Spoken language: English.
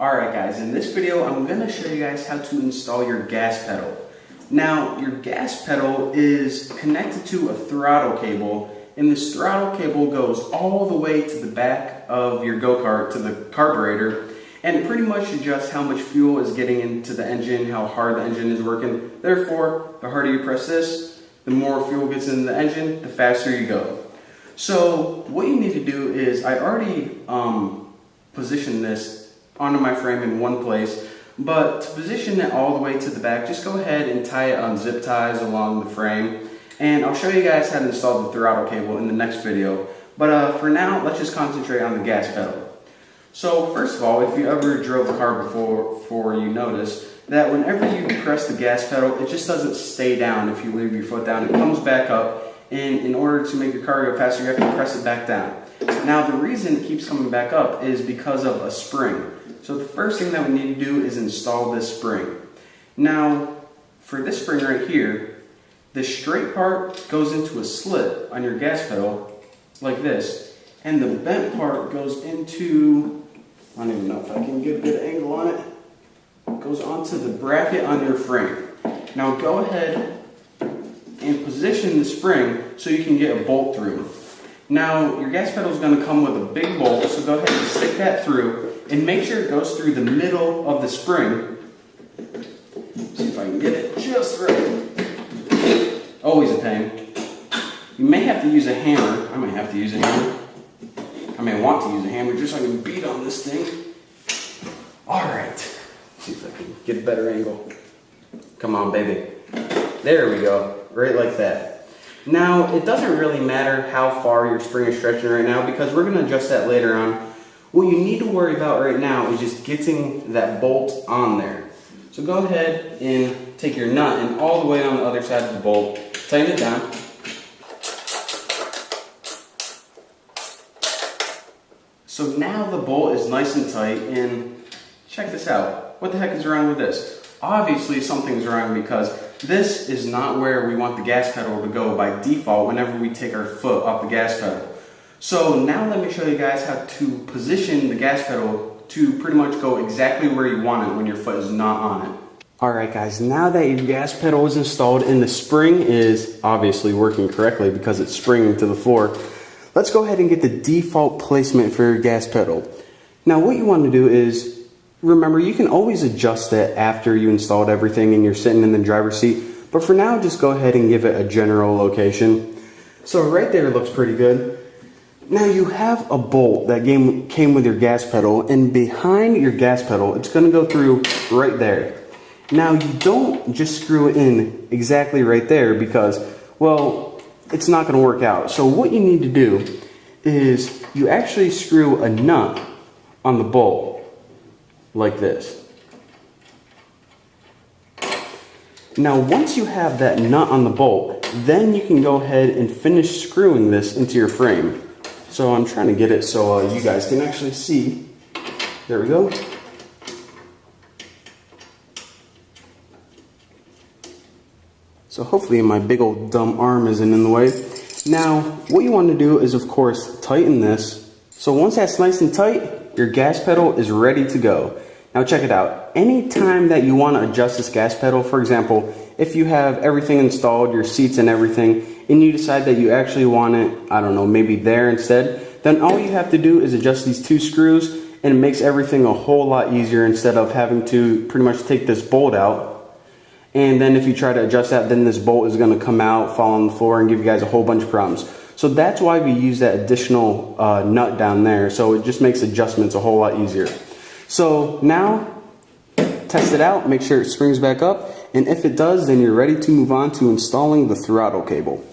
Alright guys, in this video I'm going to show you guys how to install your gas pedal. Now your gas pedal is connected to a throttle cable, and this throttle cable goes all the way to the back of your go-kart, to the carburetor, and it pretty much adjusts how much fuel is getting into the engine, how hard the engine is working. Therefore, the harder you press this, the more fuel gets into the engine, the faster you go. So what you need to do is, I already positioned this onto my frame in one place, but to position it all the way to the back, just go ahead and tie it on zip ties along the frame, and I'll show you guys how to install the throttle cable in the next video. But for now, let's just concentrate on the gas pedal. So first of all, if you ever drove a car before, you notice that whenever you press the gas pedal, it just doesn't stay down. If you leave your foot down, it comes back up, and in order to make your car go faster, you have to press it back down. Now the reason it keeps coming back up is because of a spring. So the first thing that we need to do is install this spring. Now for this spring right here, the straight part goes into a slit on your gas pedal like this, and the bent part goes into, I don't even know if I can get a good angle on it, goes onto the bracket on your frame. Now go ahead and position the spring so you can get a bolt through. Now your gas pedal is going to come with a big bolt, so go ahead and stick that through and make sure it goes through the middle of the spring. See if I can get it just right. Always a pain. You may have to use a hammer. I may have to use a hammer. I may want to use a hammer just so I can beat on this thing. Alright. See if I can get a better angle. Come on, baby. There we go. Right like that. Now, it doesn't really matter how far your spring is stretching right now, because we're going to adjust that later on. What you need to worry about right now is just getting that bolt on there. So go ahead and take your nut and all the way on the other side of the bolt, tighten it down. So now the bolt is nice and tight, and check this out. What the heck is wrong with this? Obviously something's wrong, because this is not where we want the gas pedal to go by default whenever we take our foot off the gas pedal. So now let me show you guys how to position the gas pedal to pretty much go exactly where you want it when your foot is not on it. Alright guys, now that your gas pedal is installed and the spring is obviously working correctly because it's springing to the floor, let's go ahead and get the default placement for your gas pedal. Now what you want to do is, remember, you can always adjust it after you installed everything and you're sitting in the driver's seat, but for now just go ahead and give it a general location. So right there looks pretty good. Now you have a bolt that came with your gas pedal, and behind your gas pedal it's going to go through right there. Now you don't just screw it in exactly right there, because, well, it's not going to work out. So what you need to do is you actually screw a nut on the bolt like this. Now once you have that nut on the bolt, then you can go ahead and finish screwing this into your frame. So I'm trying to get it so you guys can actually see. There we go. So hopefully my big old dumb arm isn't in the way. Now what you want to do is, of course, tighten this. So once that's nice and tight, your gas pedal is ready to go. Now check it out. Anytime that you want to adjust this gas pedal, for example, if you have everything installed, your seats and everything, and you decide that you actually want it, I don't know, maybe there instead, then all you have to do is adjust these two screws, and it makes everything a whole lot easier instead of having to pretty much take this bolt out. And then if you try to adjust that, then this bolt is going to come out, fall on the floor, and give you guys a whole bunch of problems. So that's why we use that additional nut down there. So it just makes adjustments a whole lot easier. So now, test it out, make sure it springs back up, and if it does, then you're ready to move on to installing the throttle cable.